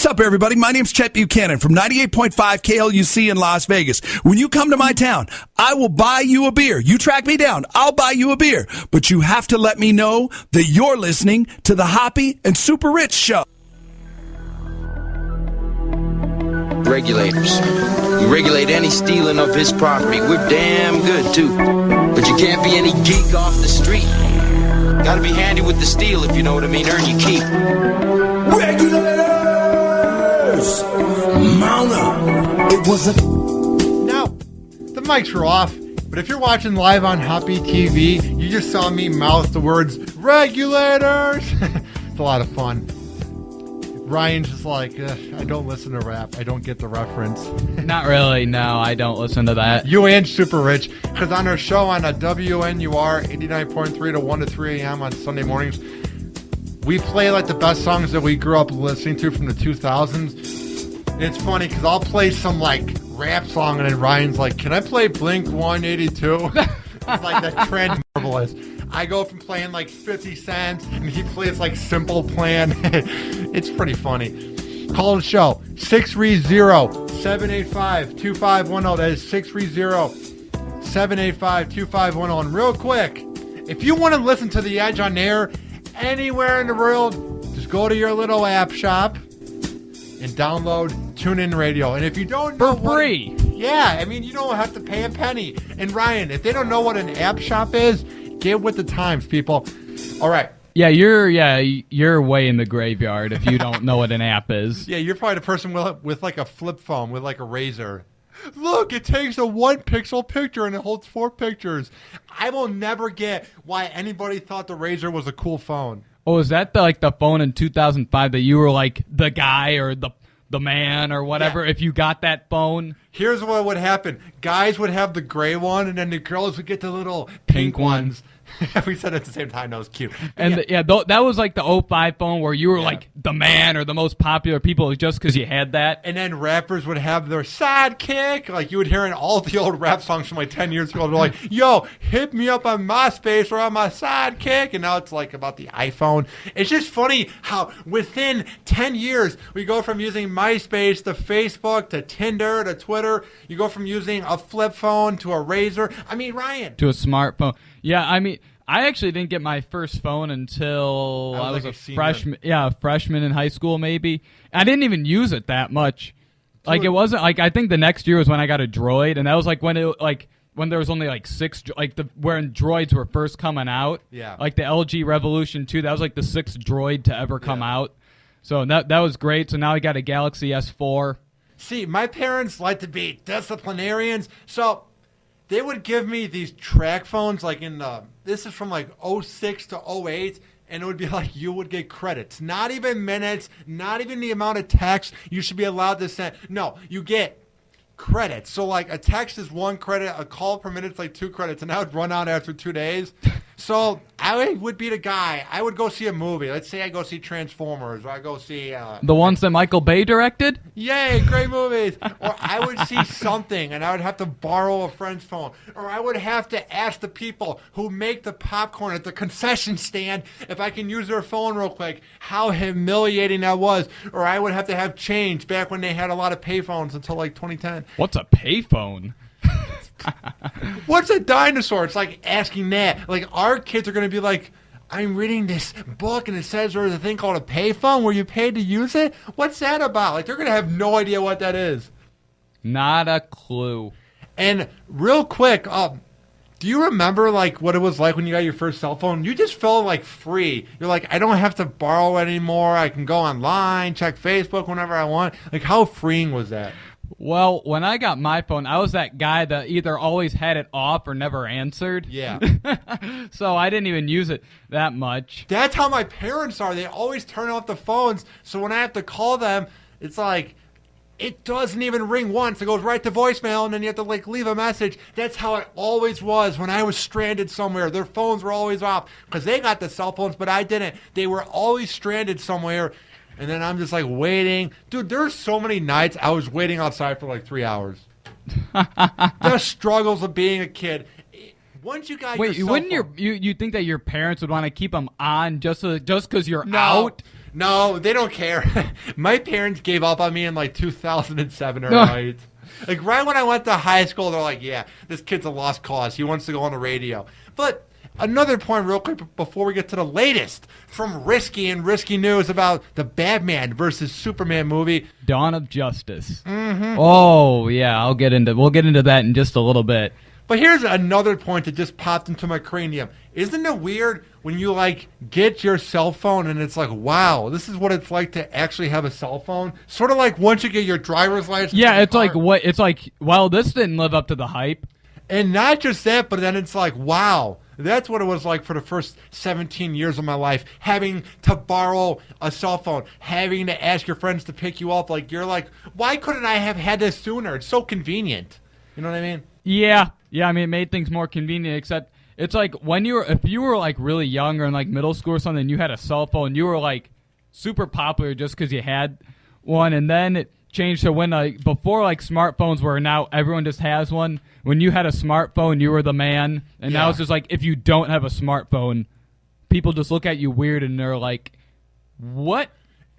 what's up, everybody? My name's Chet Buchanan from 98.5 KLUC in Las Vegas. When you come to my town, I will buy you a beer. You track me down, I'll buy you a beer. But you have to let me know that you're listening to the Hoppe and Super Rich Show. Regulators. You regulate any stealing of his property. We're damn good, too. But you can't be any geek off the street. Gotta be handy with the steel, if you know what I mean. Earn your keep. Regulators! Mount up. It was a... Now, the mics were off, but if you're watching live on Hoppe TV, you just saw me mouth the words, regulators! It's a lot of fun. Ryan's just like, I don't listen to rap. I don't get the reference. Not really, no. I don't listen to that. You and Super Rich, because on our show on a WNUR 89.3 to 1 to 3 a.m. on Sunday mornings, we play like the best songs that we grew up listening to from the 2000s. And it's funny because I'll play some like rap song and then Ryan's like, can I play Blink 182? It's like that trend marvelous. I go from playing like 50 Cent and he plays like Simple Plan. It's pretty funny. Call the show 630-785-2510. That is 630-785-2510. And real quick, if you want to listen to The Edge on air anywhere in the world, just go to your little app shop and download TuneIn Radio. And if you don't know for free. Yeah, I mean, you don't have to pay a penny. And Ryan, if they don't know what an app shop is, get with the times, people. All right. Yeah, you're way in the graveyard if you don't know what an app is. Yeah, you're probably the person with like a flip phone with like a razor. Look, it takes a 1-pixel picture and it holds 4 pictures. I will never get why anybody thought the razor was a cool phone. Oh, is that the phone in 2005 that you were like the guy or the man or whatever, yeah. If you got that phone? Here's what would happen. Guys would have the gray one, and then the girls would get the little pink ones. We said it at the same time. That was cute. And that was like the 05 phone where you were like the man or the most popular people just because you had that. And then rappers would have their sidekick. Like you would hear in all the old rap songs from like 10 years ago. They're like, yo, hit me up on MySpace or on my sidekick. And now it's like about the iPhone. It's just funny how within 10 years we go from using MySpace to Facebook to Tinder to Twitter. You go from using a flip phone to a razor. I mean, Ryan. To a smartphone. Yeah, I mean, I actually didn't get my first phone until I was a freshman. Yeah, a freshman in high school, maybe. I didn't even use it that much. Like it wasn't like I think the next year was when I got a Droid, and that was like when there was only like 6, when Droids were first coming out. Yeah. Like the LG Revolution 2, that was like the 6th Droid to ever come out. So that was great. So now I got a Galaxy S4. See, my parents like to be disciplinarians, so they would give me these track phones, like this is from like 06 to 08, and it would be like you would get credits. Not even minutes, not even the amount of text you should be allowed to send. No, you get credits. So like a text is 1 credit, a call per minute is like 2 credits, and that would run out after 2 days. So I would be the guy. I would go see a movie. Let's say I go see Transformers, or I go see... the ones that Michael Bay directed? Yay, great movies. Or I would see something, and I would have to borrow a friend's phone. Or I would have to ask the people who make the popcorn at the concession stand if I can use their phone real quick. How humiliating that was. Or I would have to have change back when they had a lot of payphones until like 2010. What's a payphone? What's a dinosaur? It's like asking that. Like our kids are going to be like, I'm reading this book and it says there's a thing called a payphone where you paid to use it. What's that about? Like they're going to have no idea what that is. Not a clue. And real quick, do you remember like what it was like when you got your first cell phone? You just felt like free. You're like, I don't have to borrow it anymore. I can go online, check Facebook whenever I want. Like how freeing was that? Well, when I got my phone, I was that guy that either always had it off or never answered. Yeah. So I didn't even use it that much. That's how my parents are. They always turn off the phones. So when I have to call them, it's like, it doesn't even ring once. It goes right to voicemail, and then you have to like leave a message. That's how it always was when I was stranded somewhere. Their phones were always off because they got the cell phones, but I didn't. They were always stranded somewhere. And then I'm just like waiting. Dude, there's so many nights I was waiting outside for like 3 hours. The struggles of being a kid. Once you got you think that your parents would want to keep them on just because you're out? No, they don't care. My parents gave up on me in like 2007 or 8. Like right when I went to high school, they're like, yeah, this kid's a lost cause. He wants to go on the radio. But another point real quick before we get to the latest from Risky and Risky News about the Batman versus Superman movie. Dawn of Justice. Mm-hmm. Oh, yeah, we'll get into that in just a little bit. But here's another point that just popped into my cranium. Isn't it weird when you, like, get your cell phone and it's like, wow, this is what it's like to actually have a cell phone? Sort of like once you get your driver's license. Yeah, it's like, well, this didn't live up to the hype. And not just that, but then it's like, wow, that's what it was like for the first 17 years of my life, having to borrow a cell phone, having to ask your friends to pick you up. Like, you're like, why couldn't I have had this sooner? It's so convenient. You know what I mean? Yeah, I mean, it made things more convenient, except it's like if you were like really young or in like middle school or something, you had a cell phone, you were like super popular just because you had one, and then it changed to when before like smartphones where now everyone just has one. When you had a smartphone, you were the man, and now it's just like if you don't have a smartphone, people just look at you weird and they're like, what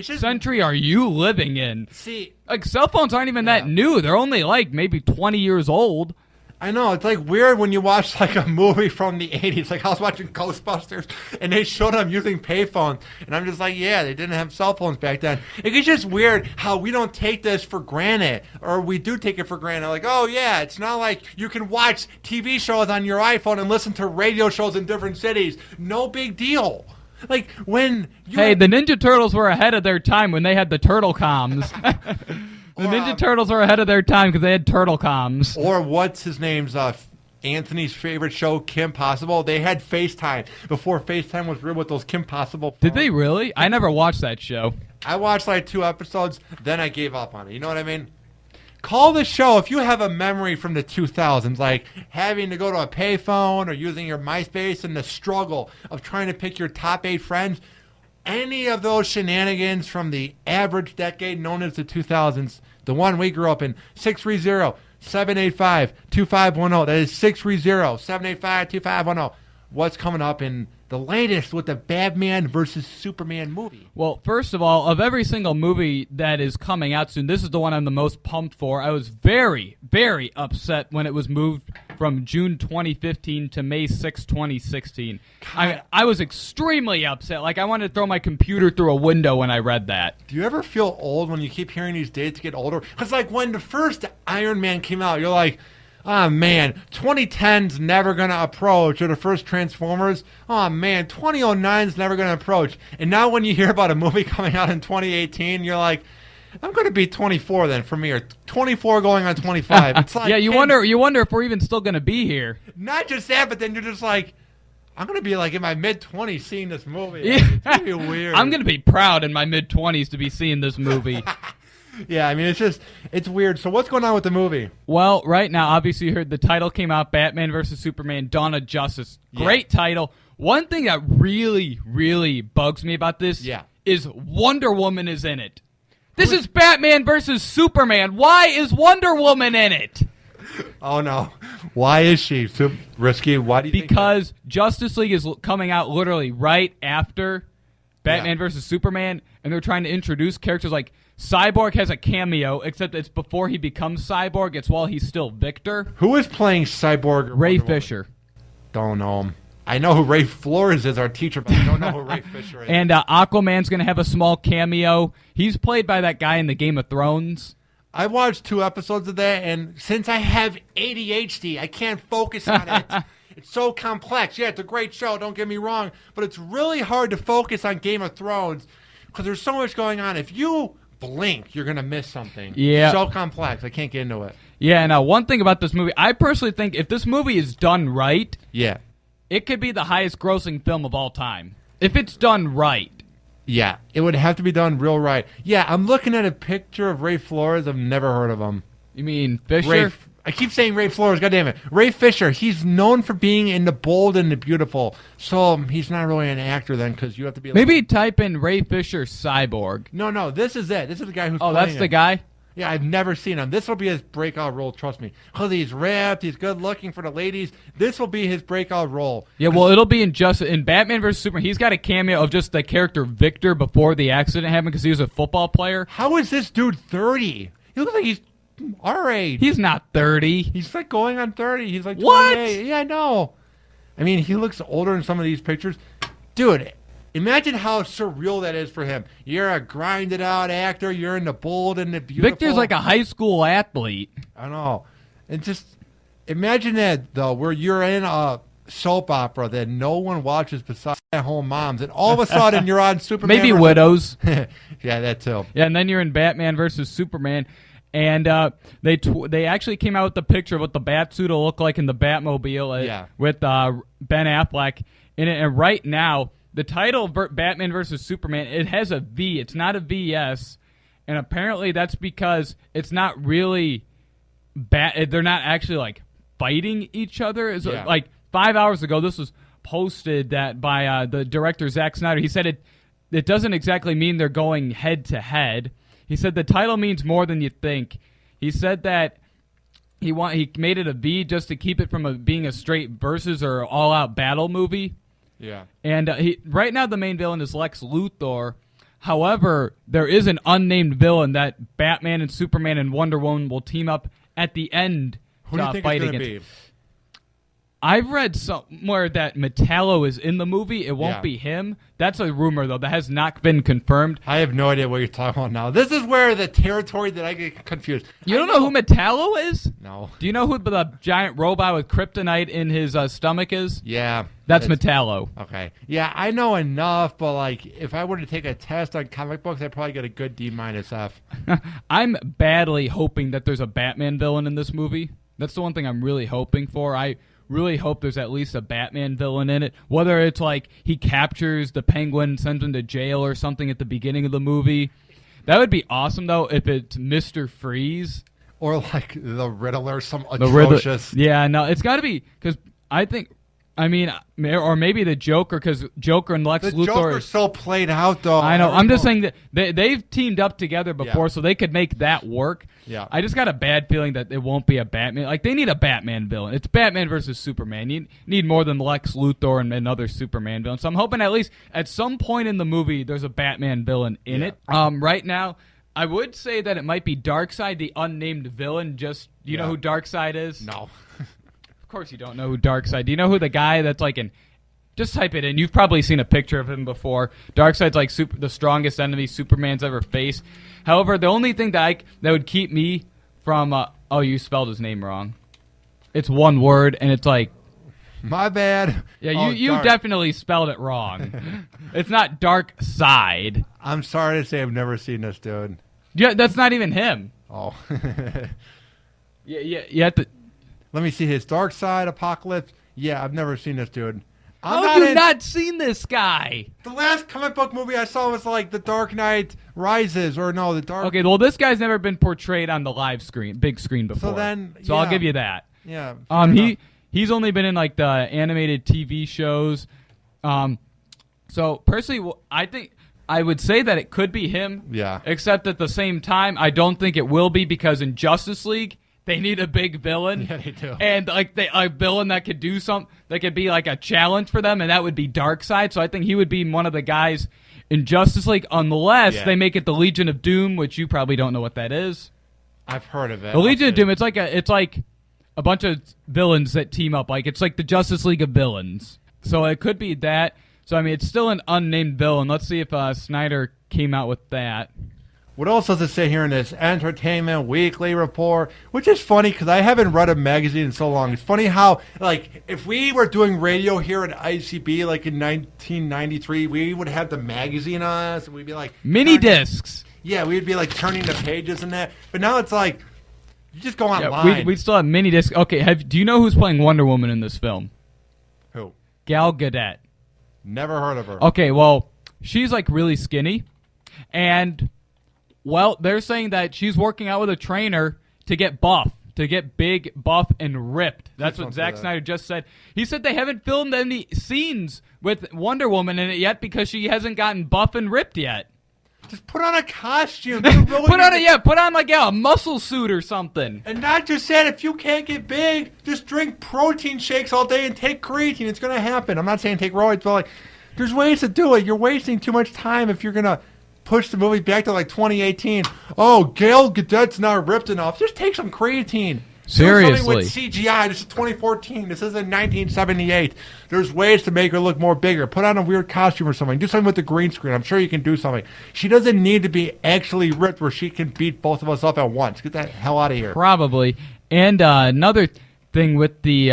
century are you living in? See, like cell phones aren't even that new. They're only like maybe 20 years old. I know, it's like weird when you watch like a movie from the 80s. Like I was watching Ghostbusters and they showed them using payphones. And I'm just like, yeah, they didn't have cell phones back then. It's just weird how we don't take this for granted. Or we do take it for granted. Like, oh yeah, it's not like you can watch TV shows on your iPhone and listen to radio shows in different cities. No big deal. Like when you the Ninja Turtles were ahead of their time when they had the turtle comms. The Ninja Turtles are ahead of their time because they had turtle comms. Or what's his name's Anthony's favorite show, Kim Possible. They had FaceTime before FaceTime was real with those Kim Possible phones. Did they really? I never watched that show. I watched like 2 episodes, then I gave up on it. You know what I mean? Call the show if you have a memory from the 2000s, like having to go to a payphone or using your MySpace and the struggle of trying to pick your top 8 friends. Any of those shenanigans from the average decade known as the 2000s, the one we grew up in, 630-785-2510. That is 630-785-2510. What's coming up in the latest with the Batman versus Superman movie? Well, first of all, of every single movie that is coming out soon, this is the one I'm the most pumped for. I was very, very upset when it was moved from June 2015 to May 6, 2016. I was extremely upset. Like, I wanted to throw my computer through a window when I read that. Do you ever feel old when you keep hearing these dates get older? Because, like, when the first Iron Man came out, you're like, oh, man, 2010's never going to approach, or the first Transformers, oh, man, 2009's never going to approach. And now when you hear about a movie coming out in 2018, you're like, I'm going to be 24 then for me, or 24 going on 25. It's like, yeah, you wonder if we're even still going to be here. Not just that, but then you're just like, I'm going to be like in my mid-20s seeing this movie. Yeah. Like, it's going to be weird. I'm going to be proud in my mid-20s to be seeing this movie. Yeah, I mean, it's weird. So what's going on with the movie? Well, right now, obviously you heard the title came out, Batman vs. Superman, Dawn of Justice. Great title. One thing that really, really bugs me about this is Wonder Woman is in it. This is Batman versus Superman. Why is Wonder Woman in it? Oh, no. Why is she so risky? Why do you think Because Justice League is coming out literally right after Batman versus Superman, and they're trying to introduce characters like Cyborg has a cameo, except it's before he becomes Cyborg. It's while he's still Victor. Who is playing Cyborg? Ray Fisher. Don't know him. I know who Ray Flores is, our teacher, but I don't know who Ray Fisher is. And Aquaman's going to have a small cameo. He's played by that guy in the Game of Thrones. I watched 2 episodes of that, and since I have ADHD, I can't focus on it. It's so complex. Yeah, it's a great show, don't get me wrong, but it's really hard to focus on Game of Thrones because there's so much going on. If you blink, you're going to miss something. Yeah. It's so complex. I can't get into it. Yeah, and one thing about this movie, I personally think if this movie is done right, it could be the highest grossing film of all time. If it's done right. Yeah, it would have to be done real right. Yeah, I'm looking at a picture of Ray Flores. I've never heard of him. You mean Fisher? I keep saying Ray Flores. God damn it. Ray Fisher. He's known for being in The Bold and the Beautiful. So he's not really an actor then because you have to be... Maybe type in Ray Fisher Cyborg. No, this is it. This is the guy who's playing that's the guy? Yeah, I've never seen him. This will be his breakout role, trust me. Because he's ripped, he's good looking for the ladies. This will be his breakout role. Yeah, well, it'll be in Batman vs. Superman. He's got a cameo of just the character Victor before the accident happened because he was a football player. How is this dude 30? He looks like he's our age. He's not 30. He's like going on 30. He's like 28. What? Yeah, I know. I mean, he looks older in some of these pictures. Dude, imagine how surreal that is for him. You're a grinded out actor. You're in the bold and the beautiful. Victor's like a high school athlete. I know. And just imagine that, though, where you're in a soap opera that no one watches besides at-home moms, and all of a sudden you're on Superman. Maybe widows. Yeah, that too. Yeah, and then you're in Batman versus Superman. And they actually came out with the picture of what the Batsuit will look like in the Batmobile with Ben Affleck in it. And right now, the title Batman vs. Superman, it has a V. It's not a VS. And apparently that's because it's not really they're not actually like fighting each other. It's like 5 hours ago, this was posted that by the director Zack Snyder. He said it doesn't exactly mean they're going head to head. He said the title means more than you think. He said that he made it a V just to keep it from being a straight versus or all-out battle movie. Yeah. And right now the main villain is Lex Luthor. However, there is an unnamed villain that Batman and Superman and Wonder Woman will team up at the end Who do you think fight it's going against. to be? I've read somewhere that Metallo is in the movie. It won't be him. That's a rumor, though. That has not been confirmed. I have no idea what you're talking about now. This is where the territory that I get confused. You don't know who Metallo is? No. Do you know who the giant robot with kryptonite in his stomach is? Yeah. That's Metallo. Okay. Yeah, I know enough, but like, if I were to take a test on comic books, I'd probably get a good D-F. I'm badly hoping that there's a Batman villain in this movie. That's the one thing I'm really hoping for. I really hope there's at least a Batman villain in it. Whether it's like he captures the Penguin, sends him to jail or something at the beginning of the movie. That would be awesome, though, if it's Mr. Freeze. Or like the Riddler, some atrocious. Yeah, no, it's got to be, because or maybe the Joker, because Joker and Lex Luthor. The Joker's so played out, though. I know. I'm just saying that they've teamed up together before, so they could make that work. Yeah. I just got a bad feeling that it won't be a Batman. Like, they need a Batman villain. It's Batman versus Superman. You need more than Lex Luthor and another Superman villain. So I'm hoping at least at some point in the movie there's a Batman villain in it. Right now, I would say that it might be Darkseid, the unnamed villain. Just, you know who Darkseid is? No. Of course you don't know who Darkseid. Do you know who the guy that's like in... Just type it in. You've probably seen a picture of him before. Darkseid's like the strongest enemy Superman's ever faced. However, the only thing that would keep me from... you spelled his name wrong. It's one word, and it's like... My bad. Yeah, you definitely spelled it wrong. It's not Darkseid. I'm sorry to say I've never seen this dude. Yeah, that's not even him. Oh. You have to... Let me see his Darkseid Apocalypse. Yeah, I've never seen this dude. How have you not seen this guy? The last comic book movie I saw was like The Dark Knight Rises, or no, The Dark... Okay, well, this guy's never been portrayed on the big screen before. So I'll give you that. Yeah. He's only been in like the animated TV shows. So personally, I think I would say that it could be him. Yeah. Except at the same time, I don't think it will be, because in Justice League, they need a big villain. Yeah, they do. And like a villain that could do something, that could be like a challenge for them, and that would be Darkseid. So I think he would be one of the guys in Justice League, unless they make it the Legion of Doom, which you probably don't know what that is. I've heard of it. The Legion of Doom, it's like a bunch of villains that team up. Like, it's like the Justice League of villains. So it could be that. So I mean, it's still an unnamed villain. Let's see if Snyder came out with that. What else does it say here in this Entertainment Weekly report? Which is funny, because I haven't read a magazine in so long. It's funny how, like, if we were doing radio here at ICB, like in 1993, we would have the magazine on us, and we'd be like... Mini discs! Yeah, we'd be like turning the pages and that. But now it's like, you just go online. Yeah, we still have mini discs. Okay, do you know who's playing Wonder Woman in this film? Who? Gal Gadot. Never heard of her. Okay, well, she's like really skinny, and... Well, they're saying that she's working out with a trainer to get buff, to get big, buff, and ripped. That's what Zack Snyder just said. He said they haven't filmed any scenes with Wonder Woman in it yet because she hasn't gotten buff and ripped yet. Just put on a costume. Put on like a muscle suit or something. And not just that, if you can't get big, just drink protein shakes all day and take creatine. It's going to happen. I'm not saying take roids, but like, there's ways to do it. You're wasting too much time if you're going to push the movie back to like 2018. Oh, Gal Gadot's not ripped enough. Just take some creatine. Seriously. Do something with CGI. This is 2014. This isn't 1978. There's ways to make her look more bigger. Put on a weird costume or something. Do something with the green screen. I'm sure you can do something. She doesn't need to be actually ripped where she can beat both of us up at once. Get that hell out of here. Probably. And another thing with the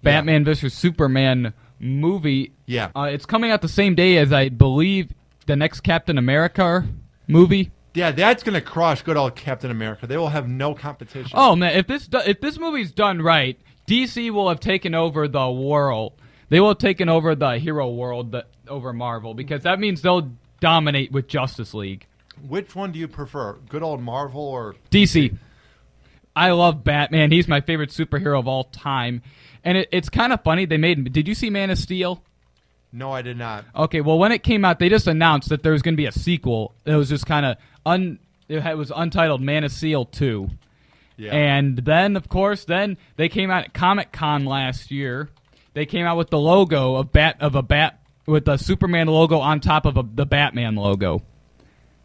Batman vs. Superman movie. Yeah. It's coming out the same day as, I believe, the next Captain America movie. Yeah, that's going to crush good old Captain America. They will have no competition. Oh, man, if this movie's done right, DC will have taken over the world. They will have taken over the hero world over Marvel, because that means they'll dominate with Justice League. Which one do you prefer, good old Marvel or DC? I love Batman. He's my favorite superhero of all time. And it's kind of funny. Did you see Man of Steel? No, I did not. Okay, well, when it came out, they just announced that there was going to be a sequel. It was just kind of it was untitled Man of Steel 2. Yeah. And then, of course, they came out at Comic-Con last year. They came out with the logo with the Superman logo on top of the Batman logo.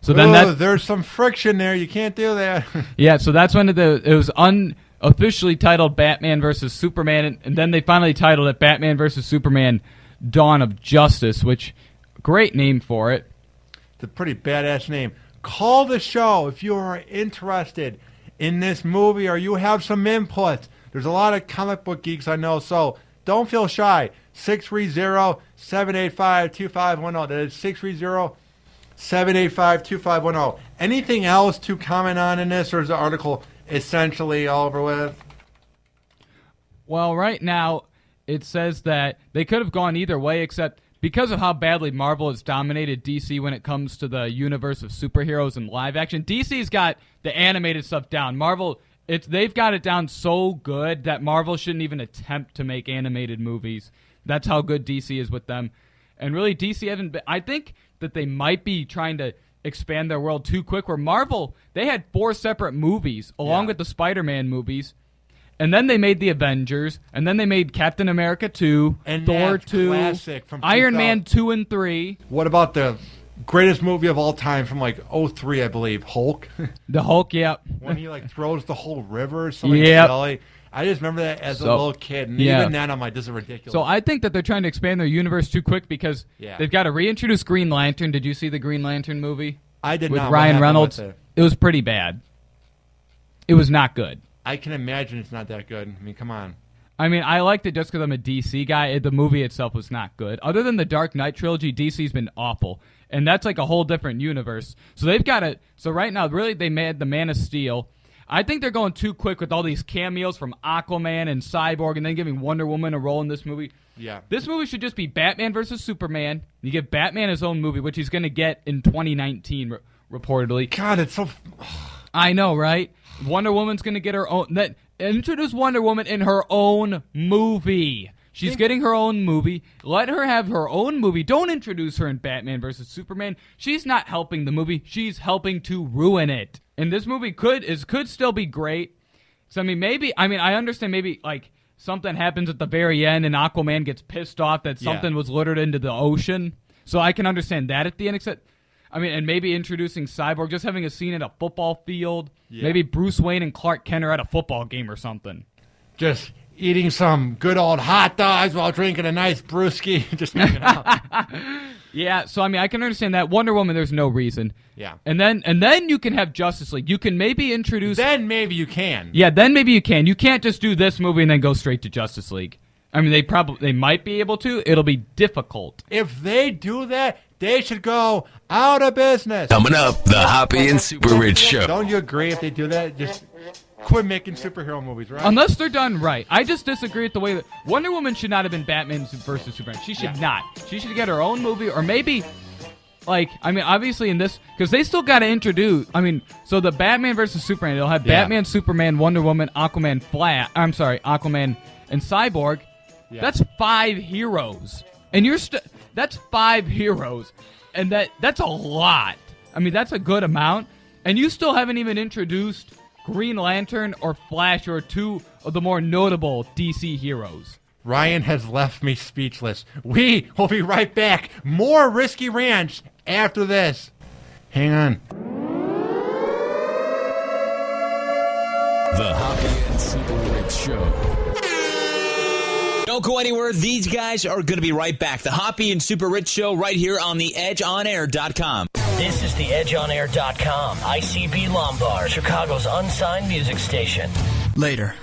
So then there's some friction there. You can't do that. Yeah, so that's when it was unofficially titled Batman vs. Superman, and then they finally titled it Batman vs. Superman Dawn of Justice, which, great name for it. It's a pretty badass name. Call the show if you are interested in this movie or you have some input. There's a lot of comic book geeks I know, so don't feel shy. 630-785-2510. That is 630-785-2510. Anything else to comment on in this, or is the article essentially all over with? Well, right now, it says that they could have gone either way, except because of how badly Marvel has dominated DC when it comes to the universe of superheroes and live action. DC's got the animated stuff down. Marvel, they've got it down so good that Marvel shouldn't even attempt to make animated movies. That's how good DC is with them. And really, DC hasn't been... I think that they might be trying to expand their world too quick, where Marvel, they had 4 separate movies, along with the Spider-Man movies. And then they made the Avengers, and then they made Captain America 2, and Thor 2, from Iron Man 2 and 3. What about the greatest movie of all time from like 2003, I believe, Hulk? The Hulk, yeah. When he like throws the whole river or something silly. I just remember that as a little kid, and even then I'm like, this is ridiculous. So I think that they're trying to expand their universe too quick because they've got to reintroduce Green Lantern. Did you see the Green Lantern movie? I did with not. With Ryan Reynolds. It was pretty bad. It was not good. I can imagine it's not that good. I mean, come on. I mean, I liked it just because I'm a DC guy. The movie itself was not good. Other than the Dark Knight trilogy, DC's been awful. And that's like a whole different universe. So they've got it. So right now, really, they made the Man of Steel. I think they're going too quick with all these cameos from Aquaman and Cyborg and then giving Wonder Woman a role in this movie. Yeah. This movie should just be Batman versus Superman. You give Batman his own movie, which he's going to get in 2019, reportedly. God, it's so... I know, right? Wonder Woman's going to get her own... Introduce Wonder Woman in her own movie. She's getting her own movie. Let her have her own movie. Don't introduce her in Batman versus Superman. She's not helping the movie. She's helping to ruin it. And this movie could still be great. So, I understand maybe, like, something happens at the very end and Aquaman gets pissed off that something was littered into the ocean. So I can understand that at the end, except... and maybe introducing Cyborg, just having a scene at a football field. Yeah. Maybe Bruce Wayne and Clark Kent are at a football game or something. Just eating some good old hot dogs while drinking a nice brewski. Just hanging out. Yeah, so I can understand that. Wonder Woman, there's no reason. Yeah. And then you can have Justice League. You can maybe introduce... Then maybe you can. Yeah, then maybe you can. You can't just do this movie and then go straight to Justice League. They might be able to. It'll be difficult. If they do that, they should go out of business. Coming up, the Hoppe and Super Rich Show. Don't you agree if they do that? Just quit making superhero movies, right? Unless they're done right. I just disagree with the way that Wonder Woman should not have been Batman versus Superman. She should not. She should get her own movie, or maybe, obviously in this, because they still got to introduce, so the Batman versus Superman, they'll have Batman, Superman, Wonder Woman, Aquaman, Aquaman and Cyborg. Yeah. That's 5 heroes. And that's 5 heroes. And that's a lot. I mean, that's a good amount. And you still haven't even introduced Green Lantern or Flash, or two of the more notable DC heroes. Ryan has left me speechless. We will be right back. More Risky Ranch after this. Hang on. The Hoppe and Super Rich Show. Don't go anywhere. These guys are going to be right back. The Hoppe and Super Rich Show right here on the EdgeOnAir.com. This is the EdgeOnAir.com. ICB Lombard, Chicago's unsigned music station. Later.